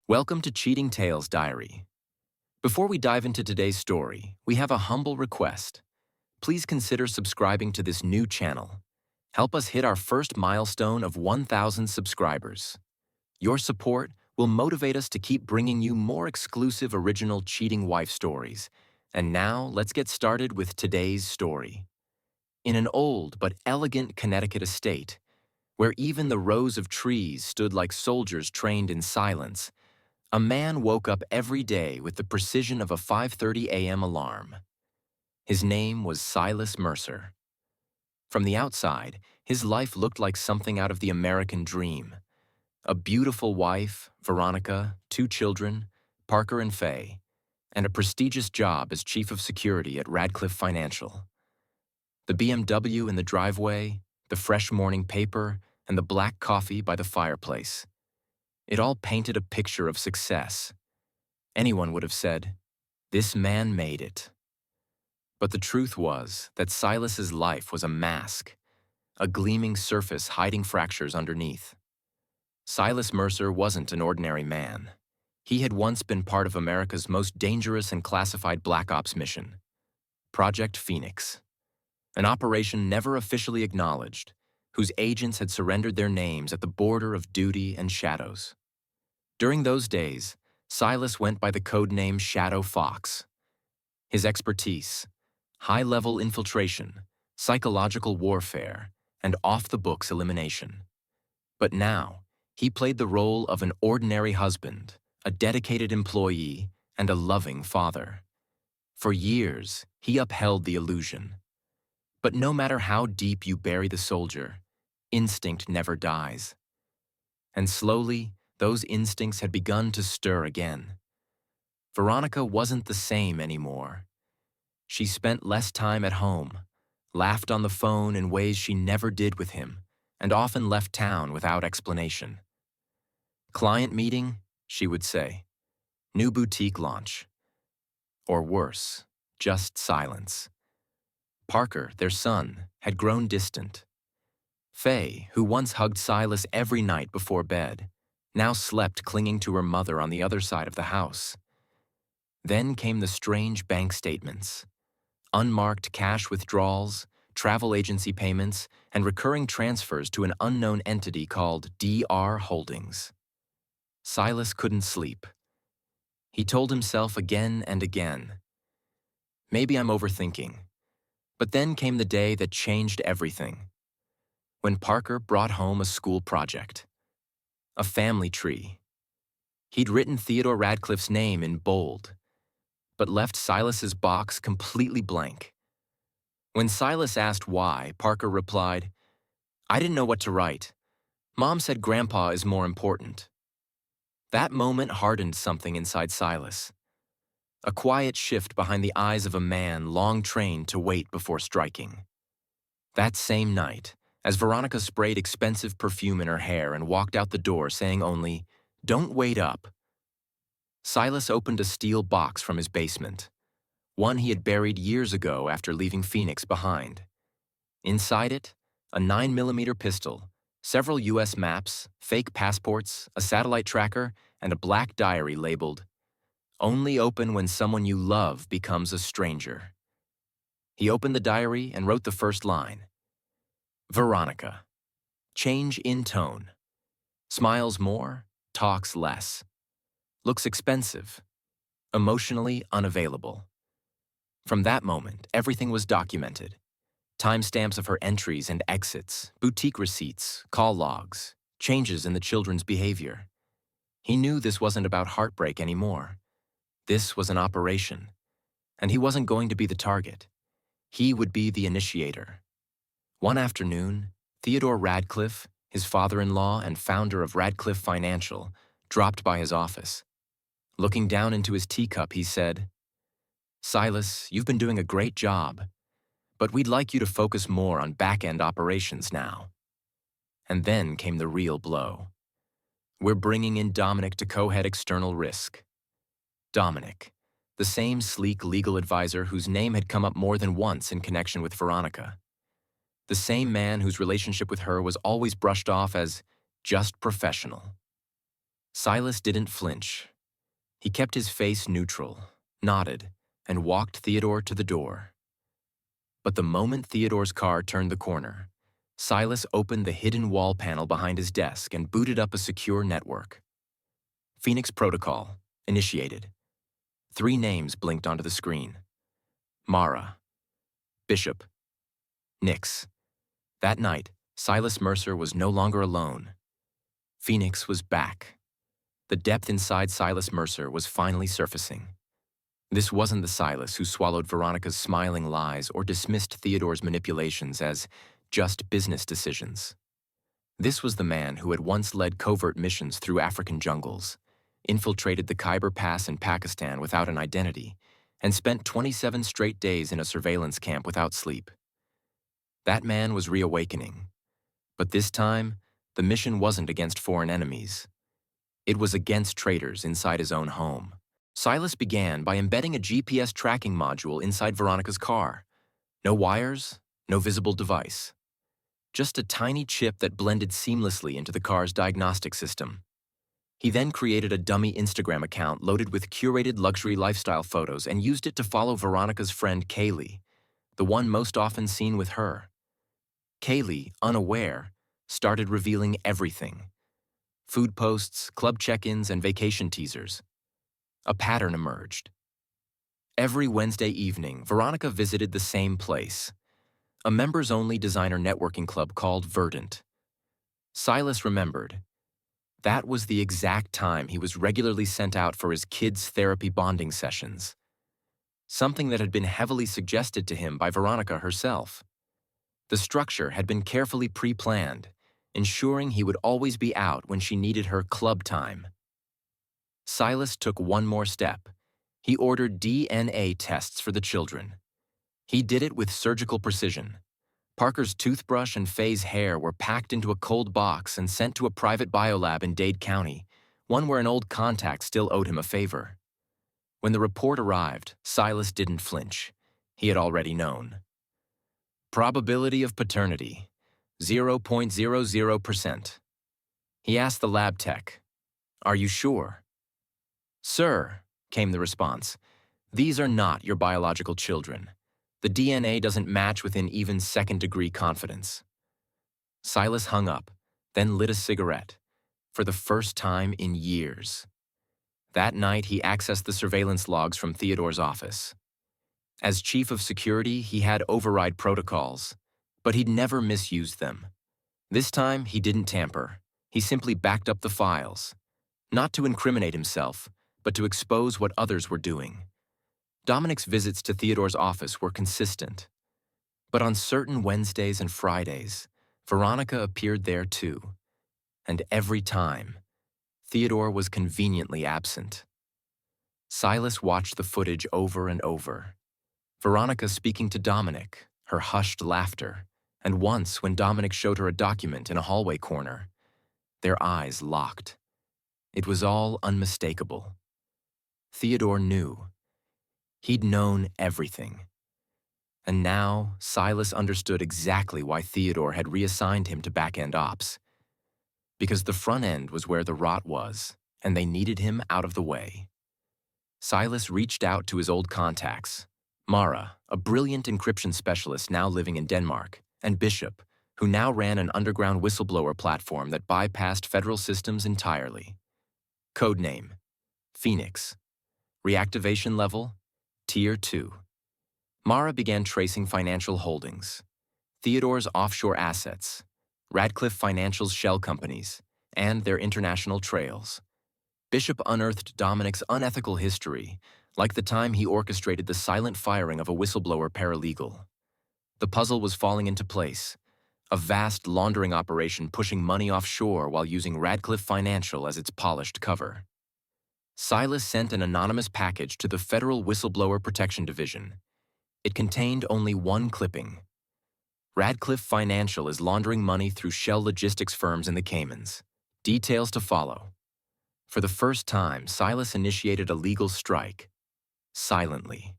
Welcome to Cheating Tales Diary. Before we dive into today's story, we have a humble request. Please consider subscribing to this new channel. Help us hit our first milestone of 1,000 subscribers. Your support will motivate us to keep bringing you more exclusive original cheating wife stories. And now, let's get started with today's story. In an old but elegant Connecticut estate, where even the rows of trees stood like soldiers trained in silence, a man woke up every day with the precision of a 5:30 a.m. alarm. His name was Silas Mercer. From the outside, his life looked like something out of the American dream. A beautiful wife, Veronica, 2 children, Parker and Faye, and a prestigious job as chief of security at Radcliffe Financial. The BMW in the driveway, the fresh morning paper, and the black coffee by the fireplace. It all painted a picture of success. Anyone would have said, "This man made it." But the truth was that Silas's life was a mask, a gleaming surface hiding fractures underneath. Silas Mercer wasn't an ordinary man. He had once been part of America's most dangerous and classified Black Ops mission, Project Phoenix, an operation never officially acknowledged, whose agents had surrendered their names at the border of duty and shadows. During those days, Silas went by the code name Shadow Fox. His expertise: high-level infiltration, psychological warfare, and off-the-books elimination. But now, he played the role of an ordinary husband, a dedicated employee, and a loving father. For years, he upheld the illusion. But no matter how deep you bury the soldier, instinct never dies. And slowly, those instincts had begun to stir again. Veronica wasn't the same anymore. She spent less time at home, laughed on the phone in ways she never did with him, and often left town without explanation. Client meeting, she would say. New boutique launch. Or worse, just silence. Parker, their son, had grown distant. Faye, who once hugged Silas every night before bed, now slept clinging to her mother on the other side of the house. Then came the strange bank statements. Unmarked cash withdrawals, travel agency payments, and recurring transfers to an unknown entity called DR Holdings. Silas couldn't sleep. He told himself again and again, "Maybe I'm overthinking." But then came the day that changed everything. When Parker brought home a school project. A family tree. He'd written Theodore Radcliffe's name in bold, but left Silas's box completely blank. When Silas asked why, Parker replied, "I didn't know what to write. Mom said Grandpa is more important." That moment hardened something inside Silas. A quiet shift behind the eyes of a man long trained to wait before striking. That same night, as Veronica sprayed expensive perfume in her hair and walked out the door saying only, "Don't wait up," Silas opened a steel box from his basement, one he had buried years ago after leaving Phoenix behind. Inside it, a 9mm pistol, several U.S. maps, fake passports, a satellite tracker, and a black diary labeled, "Only open when someone you love becomes a stranger." He opened the diary and wrote the first line. Veronica. Change in tone. Smiles more, talks less. Looks expensive. Emotionally unavailable. From that moment, everything was documented. Timestamps of her entries and exits, boutique receipts, call logs, changes in the children's behavior. He knew this wasn't about heartbreak anymore. This was an operation. And he wasn't going to be the target. He would be the initiator. One afternoon, Theodore Radcliffe, his father-in-law and founder of Radcliffe Financial, dropped by his office. Looking down into his teacup, he said, "Silas, you've been doing a great job, but we'd like you to focus more on back-end operations now." And then came the real blow. "We're bringing in Dominic to co-head external risk." Dominic, the same sleek legal advisor whose name had come up more than once in connection with Veronica. The same man whose relationship with her was always brushed off as just professional. Silas didn't flinch. He kept his face neutral, nodded, and walked Theodore to the door. But the moment Theodore's car turned the corner, Silas opened the hidden wall panel behind his desk and booted up a secure network. Phoenix Protocol, initiated. 3 names blinked onto the screen. Mara, Bishop, Nix. That night, Silas Mercer was no longer alone. Phoenix was back. The depth inside Silas Mercer was finally surfacing. This wasn't the Silas who swallowed Veronica's smiling lies or dismissed Theodore's manipulations as just business decisions. This was the man who had once led covert missions through African jungles, infiltrated the Khyber Pass in Pakistan without an identity, and spent 27 straight days in a surveillance camp without sleep. That man was reawakening. But this time, the mission wasn't against foreign enemies. It was against traitors inside his own home. Silas began by embedding a GPS tracking module inside Veronica's car. No wires, no visible device. Just a tiny chip that blended seamlessly into the car's diagnostic system. He then created a dummy Instagram account loaded with curated luxury lifestyle photos and used it to follow Veronica's friend Kaylee, the one most often seen with her. Kaylee, unaware, started revealing everything. Food posts, club check-ins, and vacation teasers. A pattern emerged. Every Wednesday evening, Veronica visited the same place, a members-only designer networking club called Verdant. Silas remembered. That was the exact time he was regularly sent out for his kids' therapy bonding sessions, something that had been heavily suggested to him by Veronica herself. The structure had been carefully pre-planned, ensuring he would always be out when she needed her club time. Silas took one more step. He ordered DNA tests for the children. He did it with surgical precision. Parker's toothbrush and Faye's hair were packed into a cold box and sent to a private biolab in Dade County, one where an old contact still owed him a favor. When the report arrived, Silas didn't flinch. He had already known. Probability of paternity, 0.00%. He asked the lab tech, "Are you sure?" "Sir," came the response, "these are not your biological children. The DNA doesn't match within even second-degree confidence." Silas hung up, then lit a cigarette, for the first time in years. That night, he accessed the surveillance logs from Theodore's office. As chief of security, he had override protocols, but he'd never misused them. This time, he didn't tamper. He simply backed up the files, not to incriminate himself, but to expose what others were doing. Dominic's visits to Theodore's office were consistent. But on certain Wednesdays and Fridays, Veronica appeared there too. And every time, Theodore was conveniently absent. Silas watched the footage over and over. Veronica speaking to Dominic, her hushed laughter, and once when Dominic showed her a document in a hallway corner, their eyes locked. It was all unmistakable. Theodore knew. He'd known everything. And now, Silas understood exactly why Theodore had reassigned him to back-end ops. Because the front end was where the rot was, and they needed him out of the way. Silas reached out to his old contacts, Mara, a brilliant encryption specialist now living in Denmark, and Bishop, who now ran an underground whistleblower platform that bypassed federal systems entirely. Codename: Phoenix. Reactivation level: Tier 2. Mara began tracing financial holdings, Theodore's offshore assets, Radcliffe Financial's shell companies, and their international trails. Bishop unearthed Dominic's unethical history, like the time he orchestrated the silent firing of a whistleblower paralegal. The puzzle was falling into place, a vast laundering operation pushing money offshore while using Radcliffe Financial as its polished cover. Silas sent an anonymous package to the Federal Whistleblower Protection Division. It contained only one clipping. Radcliffe Financial is laundering money through shell logistics firms in the Caymans. Details to follow. For the first time, Silas initiated a legal strike. Silently.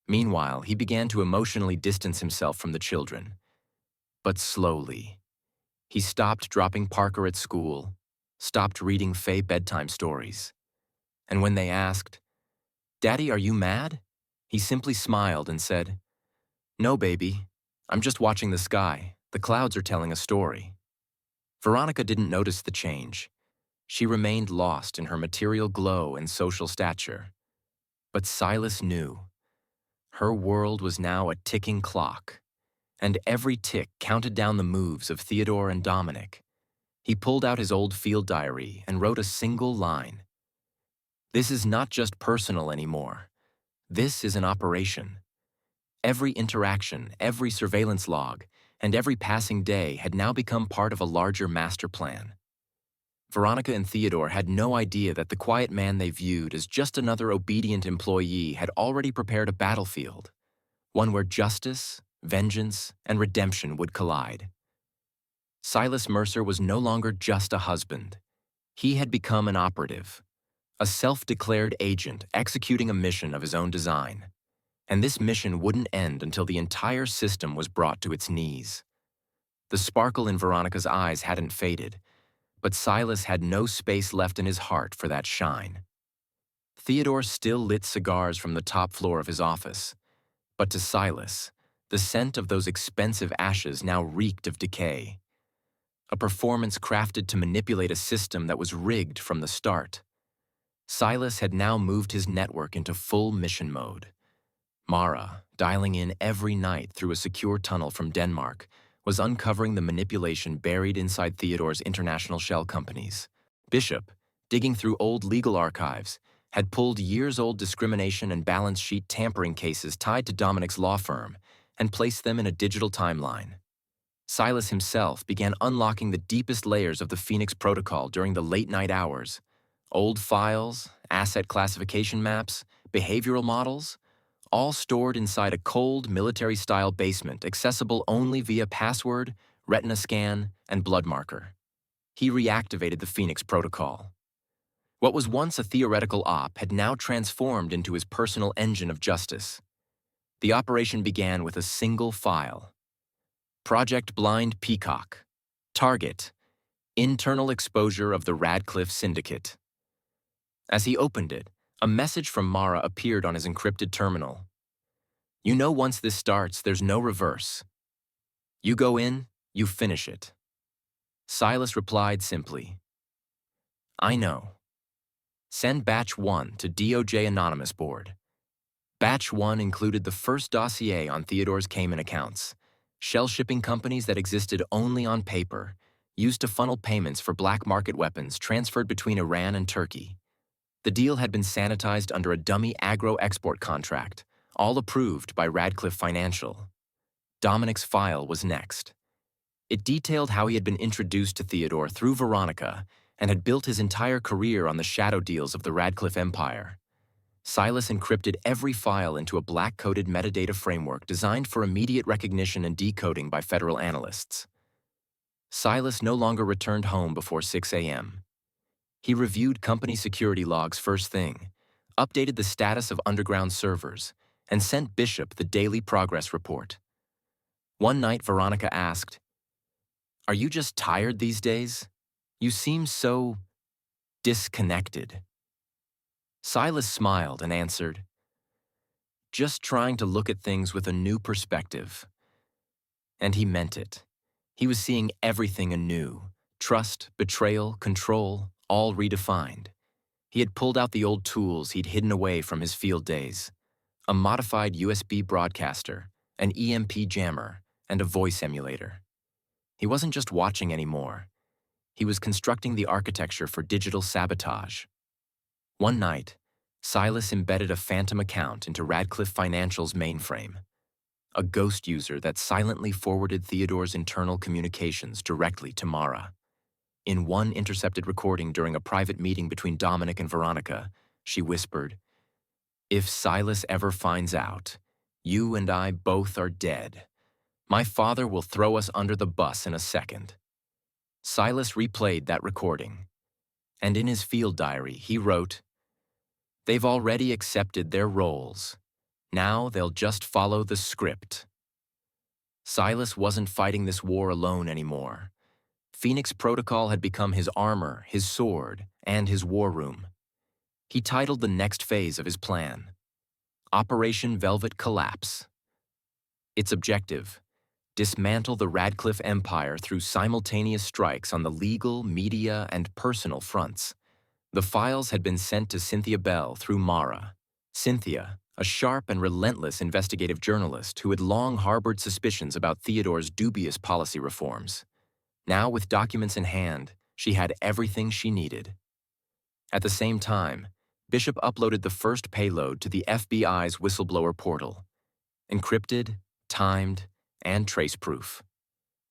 Meanwhile, he began to emotionally distance himself from the children. But slowly. He stopped dropping Parker at school, stopped reading Faye bedtime stories. And when they asked, "Daddy, are you mad?" he simply smiled and said, "No, baby. I'm just watching the sky. The clouds are telling a story." Veronica didn't notice the change. She remained lost in her material glow and social stature. But Silas knew. Her world was now a ticking clock, and every tick counted down the moves of Theodore and Dominic. He pulled out his old field diary and wrote a single line. "This is not just personal anymore. This is an operation." Every interaction, every surveillance log, and every passing day had now become part of a larger master plan. Veronica and Theodore had no idea that the quiet man they viewed as just another obedient employee had already prepared a battlefield, one where justice, vengeance, and redemption would collide. Silas Mercer was no longer just a husband. He had become an operative, a self-declared agent executing a mission of his own design. And this mission wouldn't end until the entire system was brought to its knees. The sparkle in Veronica's eyes hadn't faded, but Silas had no space left in his heart for that shine. Theodore still lit cigars from the top floor of his office, but to Silas, the scent of those expensive ashes now reeked of decay. A performance crafted to manipulate a system that was rigged from the start. Silas had now moved his network into full mission mode. Mara, dialing in every night through a secure tunnel from Denmark, was uncovering the manipulation buried inside Theodore's international shell companies. Bishop, digging through old legal archives, had pulled years-old discrimination and balance sheet tampering cases tied to Dominic's law firm and placed them in a digital timeline. Silas himself began unlocking the deepest layers of the Phoenix Protocol during the late-night hours. Old files, asset classification maps, behavioral models, all stored inside a cold, military-style basement accessible only via password, retina scan, and blood marker. He reactivated the Phoenix Protocol. What was once a theoretical op had now transformed into his personal engine of justice. The operation began with a single file. Project Blind Peacock. Target: internal exposure of the Radcliffe Syndicate. As he opened it, a message from Mara appeared on his encrypted terminal. "You know, once this starts, there's no reverse. You go in, you finish it." Silas replied simply, "I know. Send Batch 1 to DOJ Anonymous Board." Batch 1 included the first dossier on Theodore's Cayman accounts, shell shipping companies that existed only on paper, used to funnel payments for black market weapons transferred between Iran and Turkey. The deal had been sanitized under a dummy agro-export contract, all approved by Radcliffe Financial. Dominic's file was next. It detailed how he had been introduced to Theodore through Veronica and had built his entire career on the shadow deals of the Radcliffe empire. Silas encrypted every file into a black-coded metadata framework designed for immediate recognition and decoding by federal analysts. Silas no longer returned home before 6 a.m. He reviewed company security logs first thing, updated the status of underground servers, and sent Bishop the daily progress report. One night, Veronica asked, "Are you just tired these days? You seem so disconnected." Silas smiled and answered, "Just trying to look at things with a new perspective." And he meant it. He was seeing everything anew: trust, betrayal, control, all redefined. He had pulled out the old tools he'd hidden away from his field days: a modified USB broadcaster, an EMP jammer, and a voice emulator. He wasn't just watching anymore. He was constructing the architecture for digital sabotage. One night, Silas embedded a phantom account into Radcliffe Financial's mainframe, a ghost user that silently forwarded Theodore's internal communications directly to Mara. In one intercepted recording during a private meeting between Dominic and Veronica, she whispered, "If Silas ever finds out, you and I both are dead. My father will throw us under the bus in a second." Silas replayed that recording, and in his field diary he wrote, "They've already accepted their roles. Now they'll just follow the script." Silas wasn't fighting this war alone anymore. Phoenix Protocol had become his armor, his sword, and his war room. He titled the next phase of his plan, Operation Velvet Collapse. Its objective: dismantle the Radcliffe empire through simultaneous strikes on the legal, media, and personal fronts. The files had been sent to Cynthia Bell through Mara. Cynthia, a sharp and relentless investigative journalist who had long harbored suspicions about Theodore's dubious policy reforms. Now, with documents in hand, she had everything she needed. At the same time, Bishop uploaded the first payload to the FBI's whistleblower portal. Encrypted, timed, and trace-proof.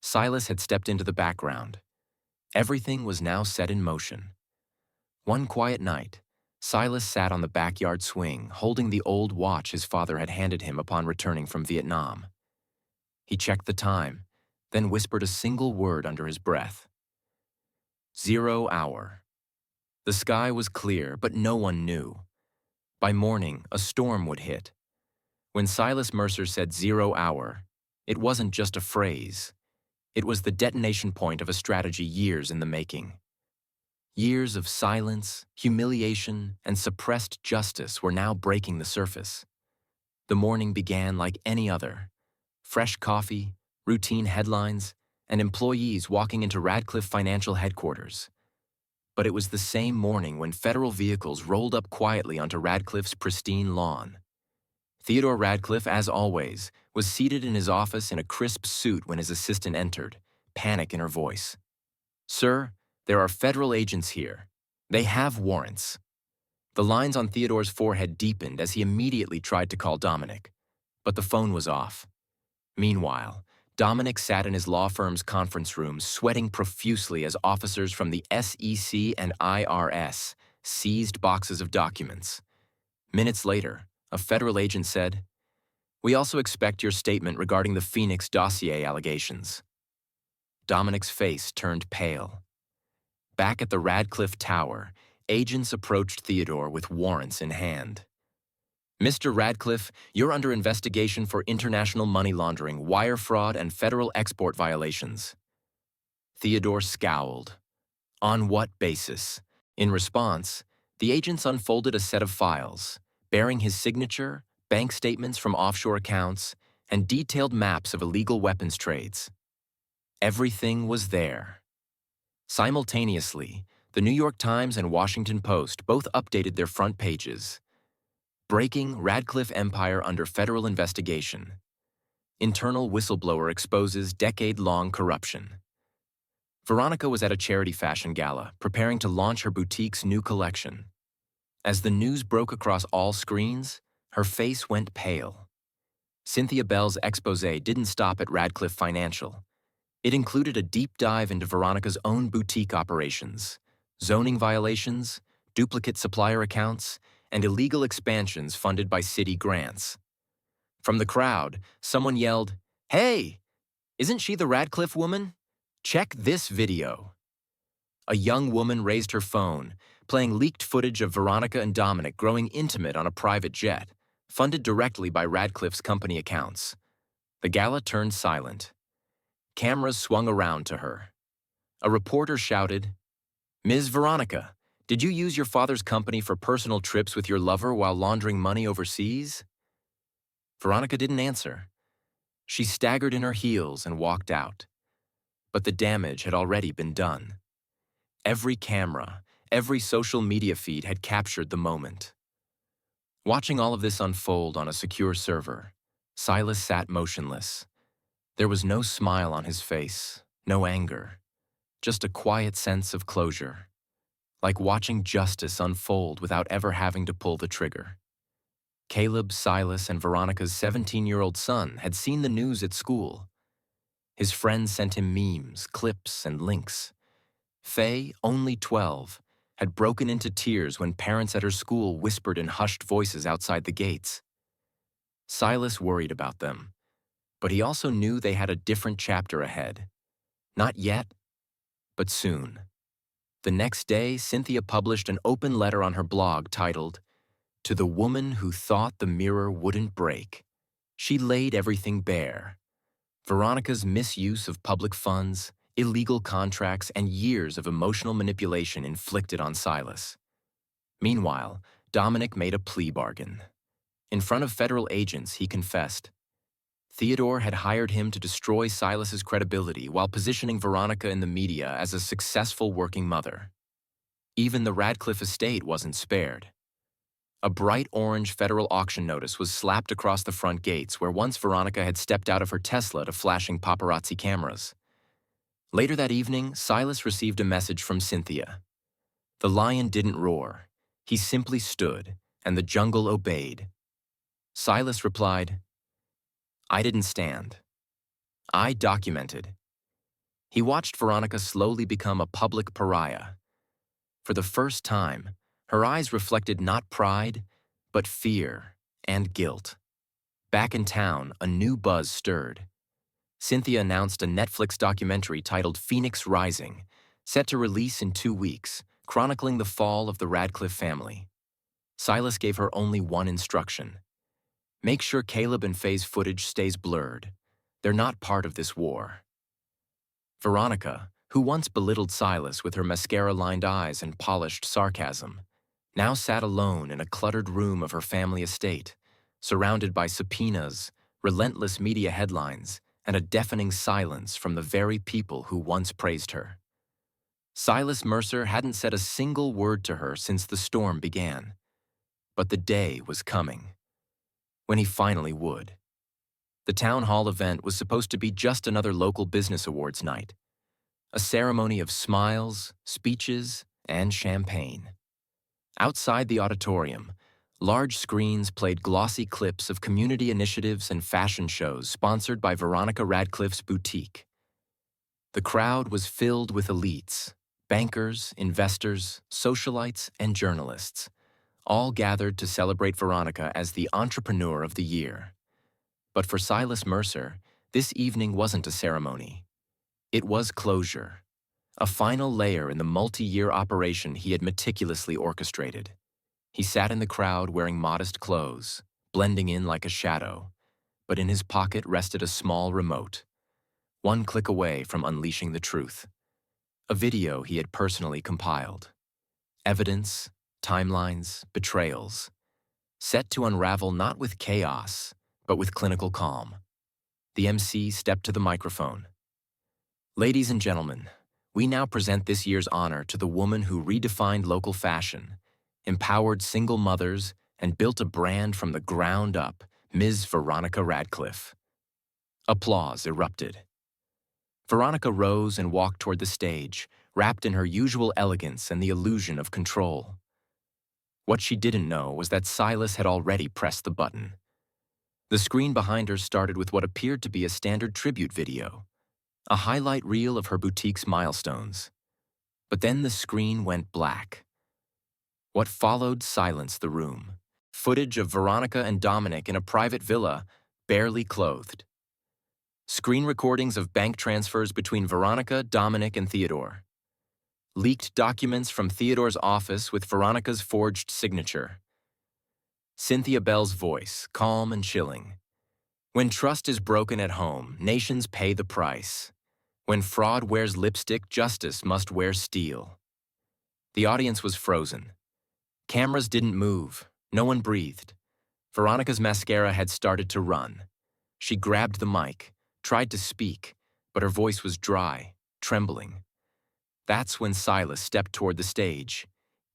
Silas had stepped into the background. Everything was now set in motion. One quiet night, Silas sat on the backyard swing, holding the old watch his father had handed him upon returning from Vietnam. He checked the time, then whispered a single word under his breath. 0 hour. The sky was clear, but no one knew. By morning, a storm would hit. When Silas Mercer said 0 hour, it wasn't just a phrase. It was the detonation point of a strategy years in the making. Years of silence, humiliation, and suppressed justice were now breaking the surface. The morning began like any other. Fresh coffee, routine headlines, and employees walking into Radcliffe Financial headquarters. But it was the same morning when federal vehicles rolled up quietly onto Radcliffe's pristine lawn. Theodore Radcliffe, as always, was seated in his office in a crisp suit when his assistant entered, panic in her voice. "Sir, there are federal agents here. They have warrants." The lines on Theodore's forehead deepened as he immediately tried to call Dominic, but the phone was off. Meanwhile, Dominic sat in his law firm's conference room, sweating profusely as officers from the SEC and IRS seized boxes of documents. Minutes later, a federal agent said, "We also expect your statement regarding the Phoenix dossier allegations." Dominic's face turned pale. Back at the Radcliffe Tower, agents approached Theodore with warrants in hand. "Mr. Radcliffe, you're under investigation for international money laundering, wire fraud, and federal export violations." Theodore scowled. On what basis? In response, the agents unfolded a set of files, bearing his signature, bank statements from offshore accounts, and detailed maps of illegal weapons trades. Everything was there. Simultaneously, the New York Times and Washington Post both updated their front pages. Breaking: Radcliffe Empire under federal investigation. Internal whistleblower exposes decade-long corruption. Veronica was at a charity fashion gala, preparing to launch her boutique's new collection. As the news broke across all screens, her face went pale. Cynthia Bell's exposé didn't stop at Radcliffe Financial. It included a deep dive into Veronica's own boutique operations, zoning violations, duplicate supplier accounts, and illegal expansions funded by city grants. From the crowd, someone yelled, "Hey, isn't she the Radcliffe woman? Check this video." A young woman raised her phone, playing leaked footage of Veronica and Dominic growing intimate on a private jet, funded directly by Radcliffe's company accounts. The gala turned silent. Cameras swung around to her. A reporter shouted, "Ms. Veronica, did you use your father's company for personal trips with your lover while laundering money overseas?" Veronica didn't answer. She staggered in her heels and walked out. But the damage had already been done. Every camera, every social media feed had captured the moment. Watching all of this unfold on a secure server, Silas sat motionless. There was no smile on his face, no anger, just a quiet sense of closure, like watching justice unfold without ever having to pull the trigger. Caleb, Silas, and Veronica's 17-year-old son had seen the news at school. His friends sent him memes, clips, and links. Faye, only 12, had broken into tears when parents at her school whispered in hushed voices outside the gates. Silas worried about them, but he also knew they had a different chapter ahead. Not yet, but soon. The next day, Cynthia published an open letter on her blog titled, "To the Woman Who Thought the Mirror Wouldn't Break." She laid everything bare. Veronica's misuse of public funds, illegal contracts, and years of emotional manipulation inflicted on Silas. Meanwhile, Dominic made a plea bargain. In front of federal agents, he confessed. Theodore had hired him to destroy Silas's credibility while positioning Veronica in the media as a successful working mother. Even the Radcliffe estate wasn't spared. A bright orange federal auction notice was slapped across the front gates where once Veronica had stepped out of her Tesla to flashing paparazzi cameras. Later that evening, Silas received a message from Cynthia. The lion didn't roar. He simply stood, and the jungle obeyed. Silas replied, "I didn't stand. I documented." He watched Veronica slowly become a public pariah. For the first time, her eyes reflected not pride, but fear and guilt. Back in town, a new buzz stirred. Cynthia announced a Netflix documentary titled Phoenix Rising, set to release in 2 weeks, chronicling the fall of the Radcliffe family. Silas gave her only one instruction. Make sure Caleb and Faye's footage stays blurred. They're not part of this war. Veronica, who once belittled Silas with her mascara-lined eyes and polished sarcasm, now sat alone in a cluttered room of her family estate, surrounded by subpoenas, relentless media headlines, and a deafening silence from the very people who once praised her. Silas Mercer hadn't said a single word to her since the storm began. But the day was coming, when he finally would. The town hall event was supposed to be just another local business awards night, a ceremony of smiles, speeches, and champagne. Outside the auditorium, large screens played glossy clips of community initiatives and fashion shows sponsored by Veronica Radcliffe's boutique. The crowd was filled with elites, bankers, investors, socialites, and journalists, all gathered to celebrate Veronica as the entrepreneur of the year. But for Silas Mercer, this evening wasn't a ceremony. It was closure, a final layer in the multi-year operation he had meticulously orchestrated. He sat in the crowd wearing modest clothes, blending in like a shadow, but in his pocket rested a small remote, one click away from unleashing the truth. A video he had personally compiled. Evidence, timelines, betrayals, set to unravel not with chaos, but with clinical calm. The MC stepped to the microphone. Ladies and gentlemen, we now present this year's honor to the woman who redefined local fashion, empowered single mothers, and built a brand from the ground up, Ms. Veronica Radcliffe. Applause erupted. Veronica rose and walked toward the stage, wrapped in her usual elegance and the illusion of control. What she didn't know was that Silas had already pressed the button. The screen behind her started with what appeared to be a standard tribute video, a highlight reel of her boutique's milestones. But then the screen went black. What followed silenced the room. Footage of Veronica and Dominic in a private villa, barely clothed. Screen recordings of bank transfers between Veronica, Dominic, and Theodore. Leaked documents from Theodore's office with Veronica's forged signature. Cynthia Bell's voice, calm and chilling. When trust is broken at home, nations pay the price. When fraud wears lipstick, justice must wear steel. The audience was frozen. Cameras didn't move. No one breathed. Veronica's mascara had started to run. She grabbed the mic, tried to speak, but her voice was dry, trembling. That's when Silas stepped toward the stage,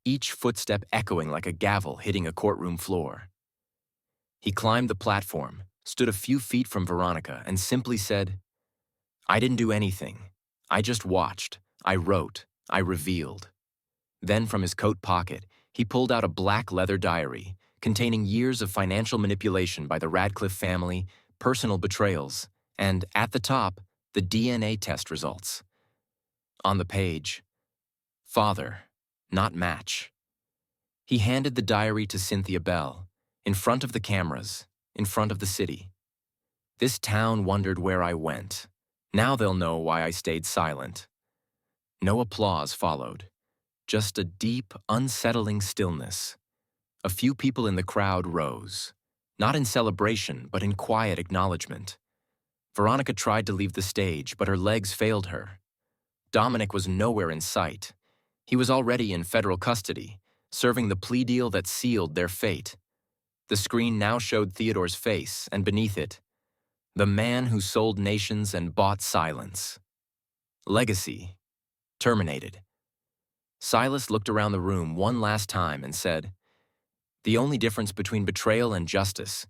each footstep echoing like a gavel hitting a courtroom floor. He climbed the platform, stood a few feet from Veronica, and simply said, "I didn't do anything. I just watched. I wrote. I revealed." Then from his coat pocket, he pulled out a black leather diary containing years of financial manipulation by the Radcliffe family, personal betrayals, and, at the top, the DNA test results. On the page, father, not match. He handed the diary to Cynthia Bell, in front of the cameras, in front of the city. This town wondered where I went. Now they'll know why I stayed silent. No applause followed. Just a deep, unsettling stillness. A few people in the crowd rose, not in celebration, but in quiet acknowledgement. Veronica tried to leave the stage, but her legs failed her. Dominic was nowhere in sight. He was already in federal custody, serving the plea deal that sealed their fate. The screen now showed Theodore's face, and beneath it, the man who sold nations and bought silence. Legacy terminated. Silas looked around the room one last time and said, "The only difference between betrayal and justice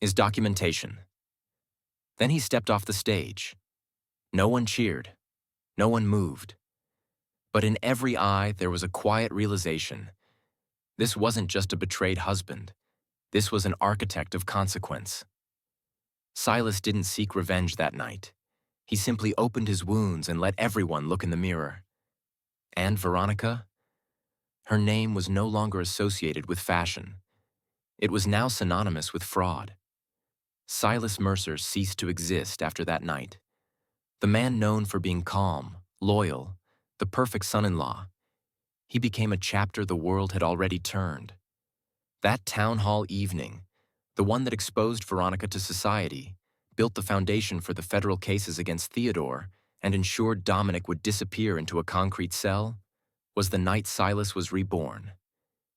is documentation." Then he stepped off the stage. No one cheered. No one moved. But in every eye there was a quiet realization. This wasn't just a betrayed husband. This was an architect of consequence. Silas didn't seek revenge that night. He simply opened his wounds and let everyone look in the mirror. And Veronica? Her name was no longer associated with fashion. It was now synonymous with fraud. Silas Mercer ceased to exist after that night. The man known for being calm, loyal, the perfect son-in-law. He became a chapter the world had already turned. That town hall evening, the one that exposed Veronica to society, built the foundation for the federal cases against Theodore, and ensured Dominic would disappear into a concrete cell, was the night Silas was reborn.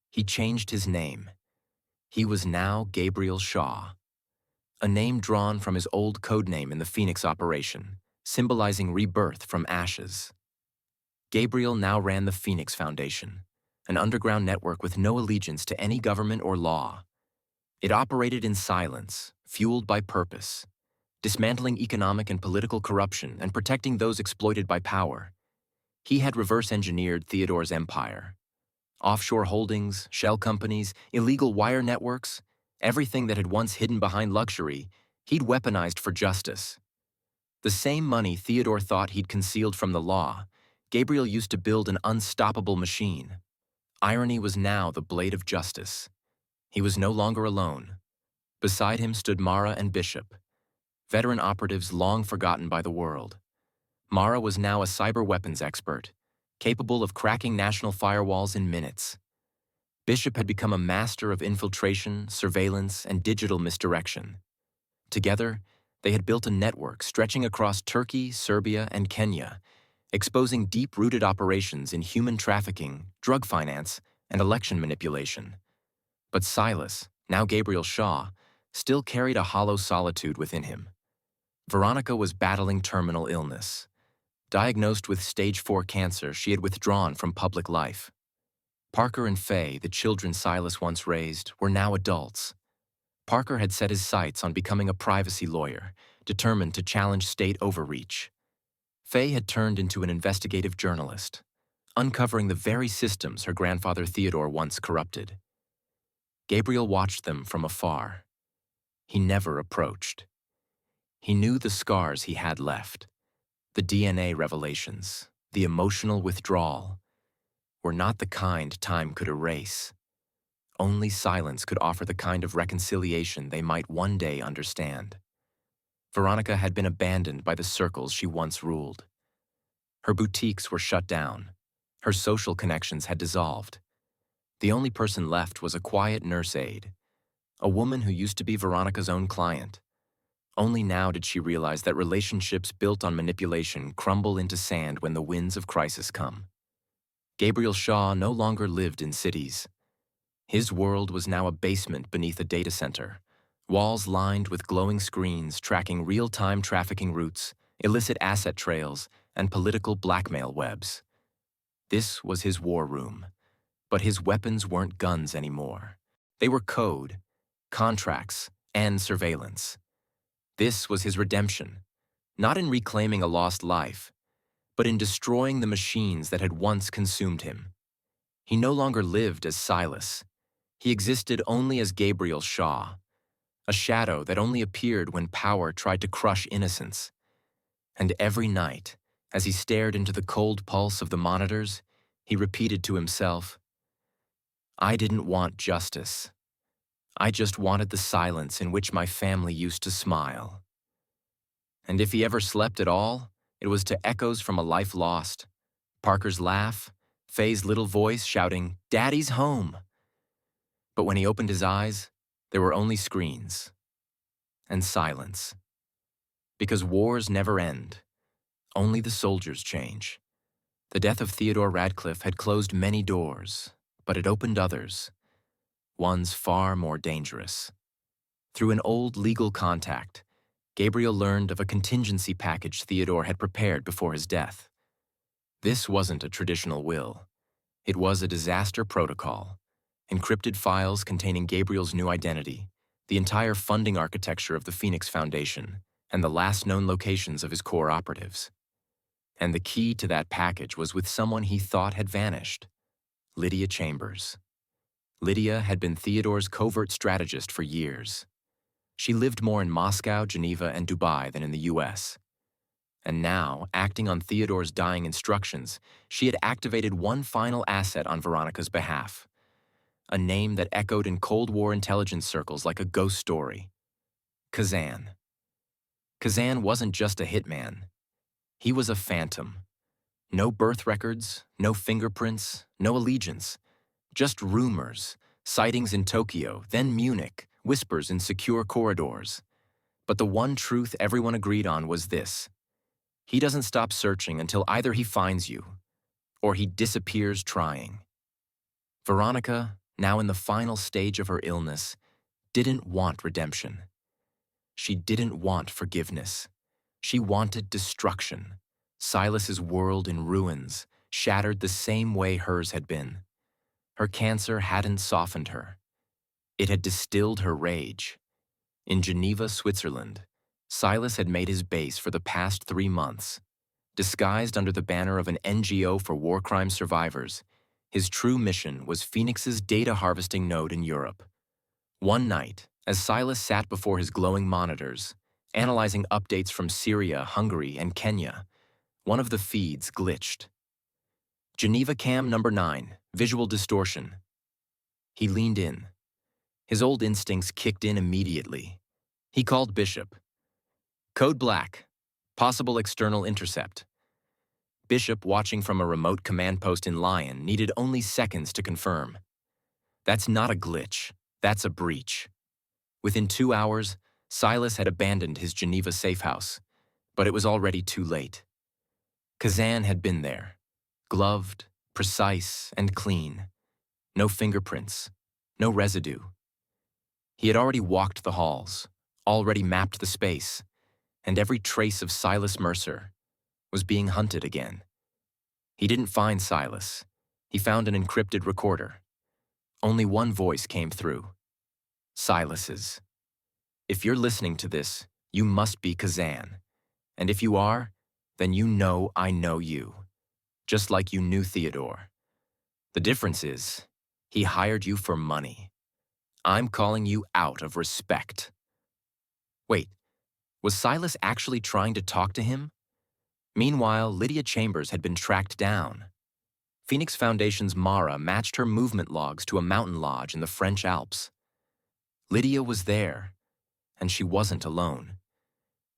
He changed his name. He was now Gabriel Shaw, a name drawn from his old codename in the Phoenix operation, symbolizing rebirth from ashes. Gabriel now ran the Phoenix Foundation, an underground network with no allegiance to any government or law. It operated in silence, fueled by purpose, dismantling economic and political corruption and protecting those exploited by power. He had reverse-engineered Theodore's empire. Offshore holdings, shell companies, illegal wire networks, everything that had once hidden behind luxury, he'd weaponized for justice. The same money Theodore thought he'd concealed from the law, Gabriel used to build an unstoppable machine. Irony was now the blade of justice. He was no longer alone. Beside him stood Mara and Bishop, veteran operatives long forgotten by the world. Mara was now a cyber weapons expert, capable of cracking national firewalls in minutes. Bishop had become a master of infiltration, surveillance, and digital misdirection. Together, they had built a network stretching across Turkey, Serbia, and Kenya, exposing deep-rooted operations in human trafficking, drug finance, and election manipulation. But Silas, now Gabriel Shaw, still carried a hollow solitude within him. Veronica was battling terminal illness. Diagnosed with stage 4 cancer, she had withdrawn from public life. Parker and Faye, the children Silas once raised, were now adults. Parker had set his sights on becoming a privacy lawyer, determined to challenge state overreach. Faye had turned into an investigative journalist, uncovering the very systems her grandfather Theodore once corrupted. Gabriel watched them from afar. He never approached. He knew the scars he had left. The DNA revelations, the emotional withdrawal, were not the kind time could erase. Only silence could offer the kind of reconciliation they might one day understand. Veronica had been abandoned by the circles she once ruled. Her boutiques were shut down. Her social connections had dissolved. The only person left was a quiet nurse aide, a woman who used to be Veronica's own client. Only now did she realize that relationships built on manipulation crumble into sand when the winds of crisis come. Gabriel Shaw no longer lived in cities. His world was now a basement beneath a data center, walls lined with glowing screens tracking real-time trafficking routes, illicit asset trails, and political blackmail webs. This was his war room, but his weapons weren't guns anymore. They were code, contracts, and surveillance. This was his redemption, not in reclaiming a lost life, but in destroying the machines that had once consumed him. He no longer lived as Silas. He existed only as Gabriel Shaw, a shadow that only appeared when power tried to crush innocence. And every night, as he stared into the cold pulse of the monitors, he repeated to himself, "I didn't want justice. I just wanted the silence in which my family used to smile." And if he ever slept at all, it was to echoes from a life lost. Parker's laugh, Faye's little voice shouting, "Daddy's home!" But when he opened his eyes, there were only screens and silence. Because wars never end. Only the soldiers change. The death of Theodore Radcliffe had closed many doors, but it opened others, ones far more dangerous. Through an old legal contact, Gabriel learned of a contingency package Theodore had prepared before his death. This wasn't a traditional will. It was a disaster protocol, encrypted files containing Gabriel's new identity, the entire funding architecture of the Phoenix Foundation, and the last known locations of his core operatives. And the key to that package was with someone he thought had vanished, Lydia Chambers. Lydia had been Theodore's covert strategist for years. She lived more in Moscow, Geneva, and Dubai than in the US. And now, acting on Theodore's dying instructions, she had activated one final asset on Veronica's behalf, a name that echoed in Cold War intelligence circles like a ghost story: Kazan. Kazan wasn't just a hitman. He was a phantom. No birth records, no fingerprints, no allegiance. Just rumors, sightings in Tokyo, then Munich, whispers in secure corridors. But the one truth everyone agreed on was this: he doesn't stop searching until either he finds you, or he disappears trying. Veronica, now in the final stage of her illness, didn't want redemption. She didn't want forgiveness. She wanted destruction. Silas's world in ruins, shattered the same way hers had been. Her cancer hadn't softened her. It had distilled her rage. In Geneva, Switzerland, Silas had made his base for the past 3 months. Disguised under the banner of an NGO for war crime survivors, his true mission was Phoenix's data harvesting node in Europe. One night, as Silas sat before his glowing monitors, analyzing updates from Syria, Hungary, and Kenya, one of the feeds glitched. Geneva Cam number 9, visual distortion. He leaned in. His old instincts kicked in immediately. He called Bishop. Code black. Possible external intercept. Bishop, watching from a remote command post in Lyon, needed only seconds to confirm. That's not a glitch. That's a breach. Within 2 hours, Silas had abandoned his Geneva safe house, but it was already too late. Kazan had been there, gloved, precise, and clean. No fingerprints, no residue. He had already walked the halls, already mapped the space, and every trace of Silas Mercer was being hunted again. He didn't find Silas. He found an encrypted recorder. Only one voice came through: Silas's. If you're listening to this, you must be Kazan. And if you are, then you know I know you, just like you knew Theodore. The difference is, he hired you for money. I'm calling you out of respect. Wait, was Silas actually trying to talk to him? Meanwhile, Lydia Chambers had been tracked down. Phoenix Foundation's Mara matched her movement logs to a mountain lodge in the French Alps. Lydia was there, and she wasn't alone.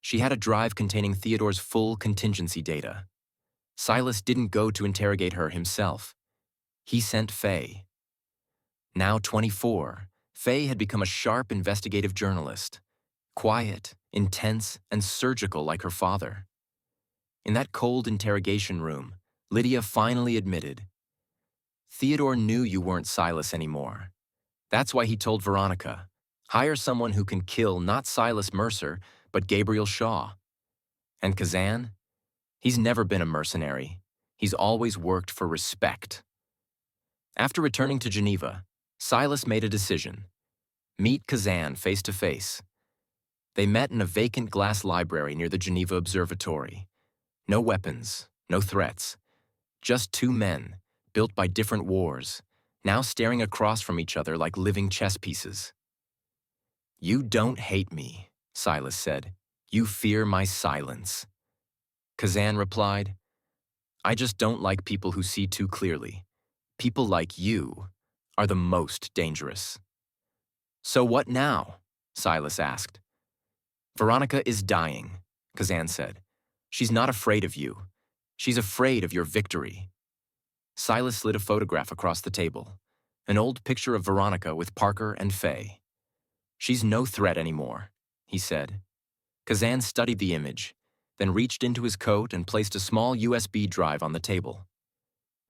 She had a drive containing Theodore's full contingency data. Silas didn't go to interrogate her himself. He sent Faye. Now 24, Faye had become a sharp investigative journalist, quiet, intense, and surgical like her father. In that cold interrogation room, Lydia finally admitted, Theodore knew you weren't Silas anymore. That's why he told Veronica, hire someone who can kill not Silas Mercer, but Gabriel Shaw. And Kazan? He's never been a mercenary. He's always worked for respect. After returning to Geneva, Silas made a decision: meet Kazan face to face. They met in a vacant glass library near the Geneva Observatory. No weapons, no threats. Just two men, built by different wars, now staring across from each other like living chess pieces. You don't hate me, Silas said. You fear my silence. Kazan replied, I just don't like people who see too clearly. People like you are the most dangerous. So what now? Silas asked. Veronica is dying, Kazan said. She's not afraid of you. She's afraid of your victory. Silas slid a photograph across the table, an old picture of Veronica with Parker and Faye. She's no threat anymore, he said. Kazan studied the image, then reached into his coat and placed a small USB drive on the table.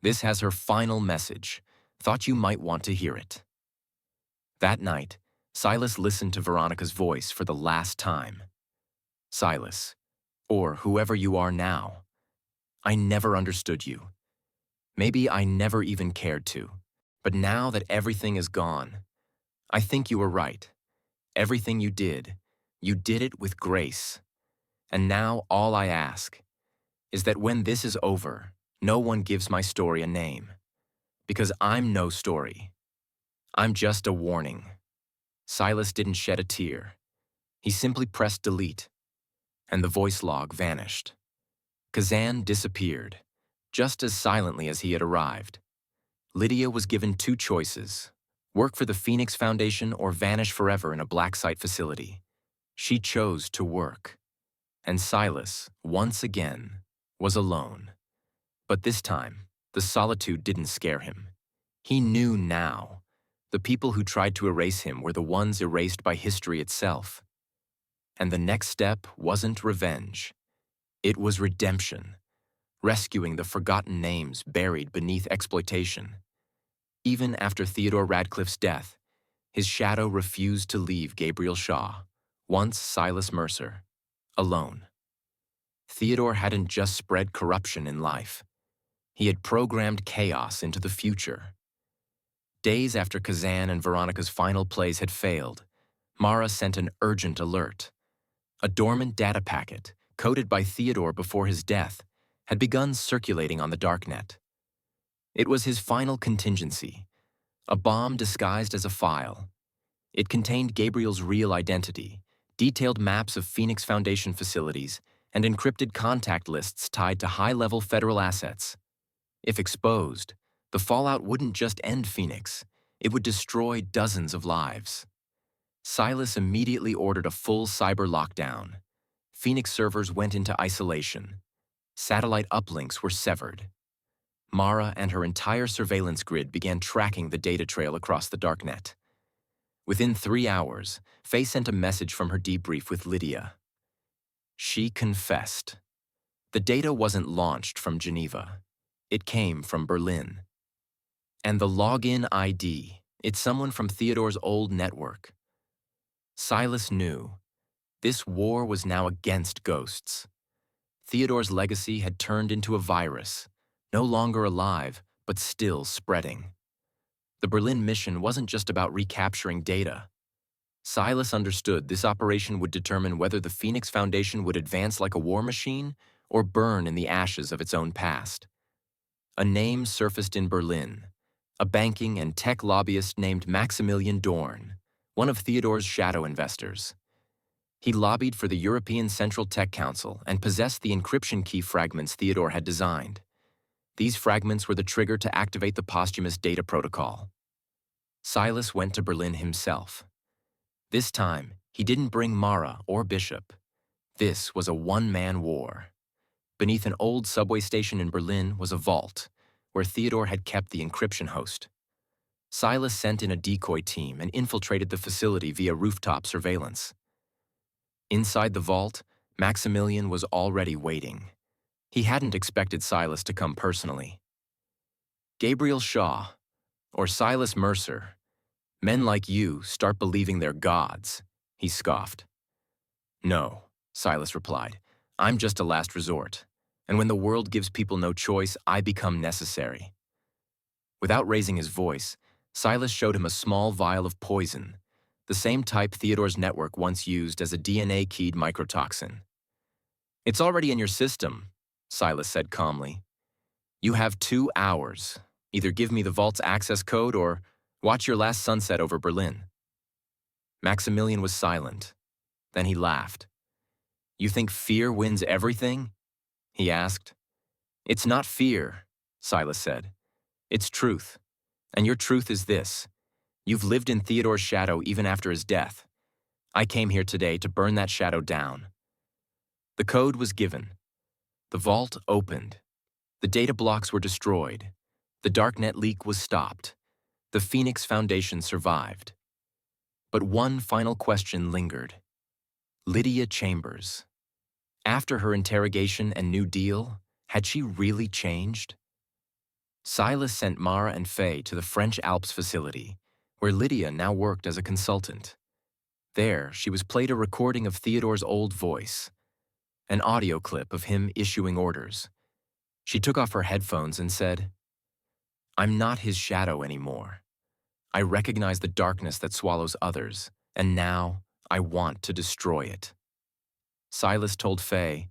This has her final message. Thought you might want to hear it. That night, Silas listened to Veronica's voice for the last time. Silas, or whoever you are now, I never understood you. Maybe I never even cared to. But now that everything is gone, I think you were right. Everything you did it with grace. And now all I ask is that when this is over, no one gives my story a name. Because I'm no story. I'm just a warning. Silas didn't shed a tear. He simply pressed delete, and the voice log vanished. Kazan disappeared, just as silently as he had arrived. Lydia was given two choices: work for the Phoenix Foundation or vanish forever in a black site facility. She chose to work. And Silas, once again, was alone. But this time, the solitude didn't scare him. He knew now. The people who tried to erase him were the ones erased by history itself. And the next step wasn't revenge. It was redemption, rescuing the forgotten names buried beneath exploitation. Even after Theodore Radcliffe's death, his shadow refused to leave Gabriel Shaw, once Silas Mercer, alone. Theodore hadn't just spread corruption in life. He had programmed chaos into the future. Days after Kazan and Veronica's final plays had failed, Mara sent an urgent alert. A dormant data packet, coded by Theodore before his death, had begun circulating on the darknet. It was his final contingency, a bomb disguised as a file. It contained Gabriel's real identity, detailed maps of Phoenix Foundation facilities, and encrypted contact lists tied to high-level federal assets. If exposed, the fallout wouldn't just end Phoenix, it would destroy dozens of lives. Silas immediately ordered a full cyber lockdown. Phoenix servers went into isolation. Satellite uplinks were severed. Mara and her entire surveillance grid began tracking the data trail across the darknet. Within 3 hours, Faye sent a message from her debrief with Lydia. She confessed. The data wasn't launched from Geneva. It came from Berlin. And the login ID, it's someone from Theodore's old network. Silas knew. This war was now against ghosts. Theodore's legacy had turned into a virus, no longer alive, but still spreading. The Berlin mission wasn't just about recapturing data. Silas understood this operation would determine whether the Phoenix Foundation would advance like a war machine or burn in the ashes of its own past. A name surfaced in Berlin, a banking and tech lobbyist named Maximilian Dorn, one of Theodore's shadow investors. He lobbied for the European Central Tech Council and possessed the encryption key fragments Theodore had designed. These fragments were the trigger to activate the posthumous data protocol. Silas went to Berlin himself. This time, he didn't bring Mara or Bishop. This was a one-man war. Beneath an old subway station in Berlin was a vault, where Theodore had kept the encryption host. Silas sent in a decoy team and infiltrated the facility via rooftop surveillance. Inside the vault, Maximilian was already waiting. He hadn't expected Silas to come personally. Gabriel Shaw, or Silas Mercer, men like you start believing they're gods, he scoffed. No, Silas replied. I'm just a last resort, and when the world gives people no choice, I become necessary. Without raising his voice, Silas showed him a small vial of poison, the same type Theodore's network once used as a DNA-keyed microtoxin. It's already in your system, Silas said calmly. You have 2 hours. Either give me the vault's access code or watch your last sunset over Berlin. Maximilian was silent. Then he laughed. You think fear wins everything? He asked. It's not fear, Silas said. It's truth. And your truth is this. You've lived in Theodore's shadow even after his death. I came here today to burn that shadow down. The code was given. The vault opened. The data blocks were destroyed. The darknet leak was stopped. The Phoenix Foundation survived. But one final question lingered. Lydia Chambers. After her interrogation and new deal, had she really changed? Silas sent Mara and Faye to the French Alps facility, where Lydia now worked as a consultant. There, she was played a recording of Theodore's old voice, an audio clip of him issuing orders. She took off her headphones and said, "I'm not his shadow anymore. I recognize the darkness that swallows others, and now I want to destroy it." Silas told Faye,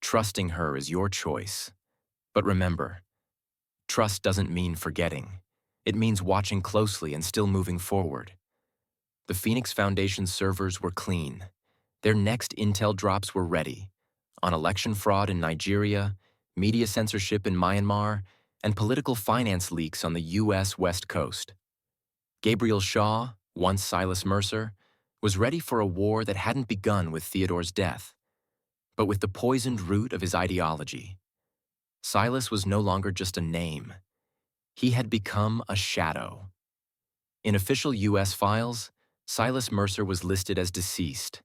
"Trusting her is your choice. But remember, trust doesn't mean forgetting. It means watching closely and still moving forward." The Phoenix Foundation's servers were clean. Their next intel drops were ready, on election fraud in Nigeria, media censorship in Myanmar, and political finance leaks on the U.S. West Coast. Gabriel Shaw, once Silas Mercer, was ready for a war that hadn't begun with Theodore's death, but with the poisoned root of his ideology. Silas was no longer just a name. He had become a shadow. In official U.S. files, Silas Mercer was listed as deceased.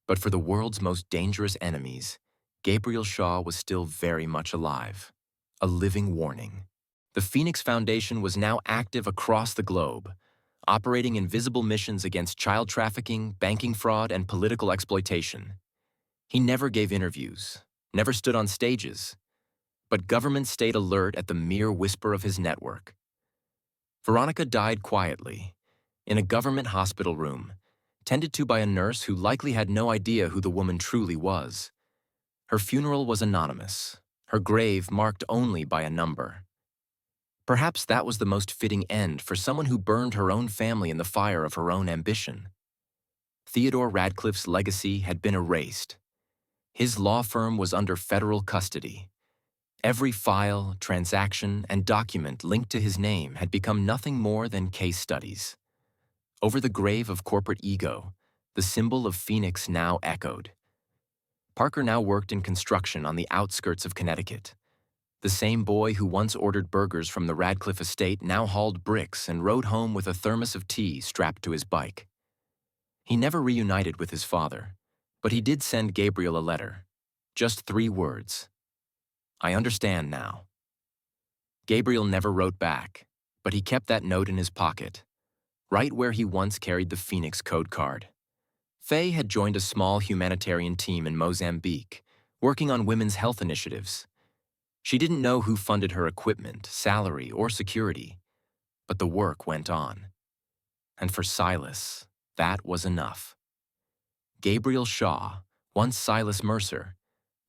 But for the world's most dangerous enemies, Gabriel Shaw was still very much alive, a living warning. The Phoenix Foundation was now active across the globe, operating invisible missions against child trafficking, banking fraud, and political exploitation. He never gave interviews, never stood on stages, but governments stayed alert at the mere whisper of his network. Veronica died quietly, in a government hospital room, tended to by a nurse who likely had no idea who the woman truly was. Her funeral was anonymous, her grave marked only by a number. Perhaps that was the most fitting end for someone who burned her own family in the fire of her own ambition. Theodore Radcliffe's legacy had been erased. His law firm was under federal custody. Every file, transaction, and document linked to his name had become nothing more than case studies. Over the grave of corporate ego, the symbol of Phoenix now echoed. Parker now worked in construction on the outskirts of Connecticut. The same boy who once ordered burgers from the Radcliffe estate now hauled bricks and rode home with a thermos of tea strapped to his bike. He never reunited with his father, but he did send Gabriel a letter. Just 3 words. "I understand now." Gabriel never wrote back, but he kept that note in his pocket, right where he once carried the Phoenix code card. Faye had joined a small humanitarian team in Mozambique, working on women's health initiatives. She didn't know who funded her equipment, salary, or security, but the work went on. And for Silas, that was enough. Gabriel Shaw, once Silas Mercer,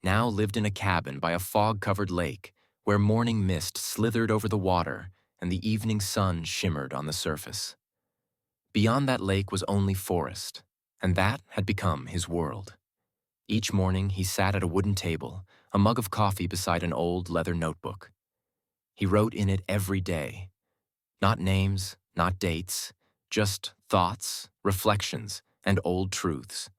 now lived in a cabin by a fog-covered lake where morning mist slithered over the water and the evening sun shimmered on the surface. Beyond that lake was only forest, and that had become his world. Each morning he sat at a wooden table, a mug of coffee beside an old leather notebook. He wrote in it every day. Not names, not dates, just thoughts, reflections, and old truths.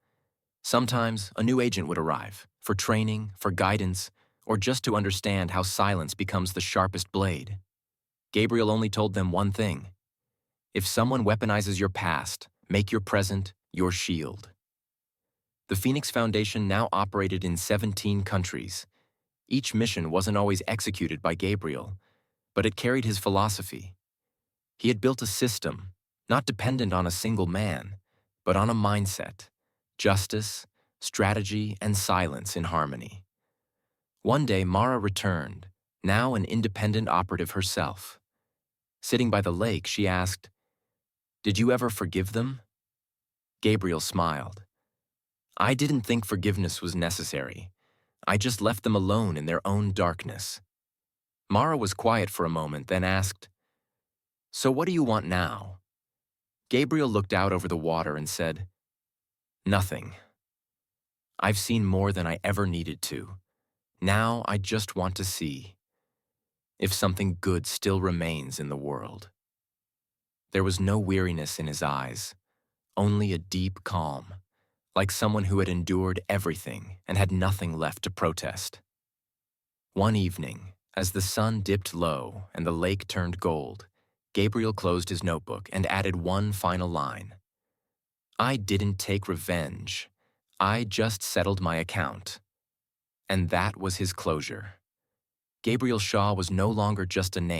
Sometimes a new agent would arrive, for training, for guidance, or just to understand how silence becomes the sharpest blade. Gabriel only told them one thing: if someone weaponizes your past, make your present your shield. The Phoenix Foundation now operated in 17 countries. Each mission wasn't always executed by Gabriel, but it carried his philosophy. He had built a system, not dependent on a single man, but on a mindset: justice, strategy, and silence in harmony. One day, Mara returned, now an independent operative herself. Sitting by the lake, she asked, "Did you ever forgive them?" Gabriel smiled. "I didn't think forgiveness was necessary. I just left them alone in their own darkness." Mara was quiet for a moment, then asked, "So what do you want now?" Gabriel looked out over the water and said, "Nothing. I've seen more than I ever needed to. Now I just want to see if something good still remains in the world." There was no weariness in his eyes, only a deep calm, like someone who had endured everything and had nothing left to protest. One evening, as the sun dipped low and the lake turned gold, Gabriel closed his notebook and added one final line. "I didn't take revenge. I just settled my account. And that was his closure. Gabriel Shaw was no longer just a name.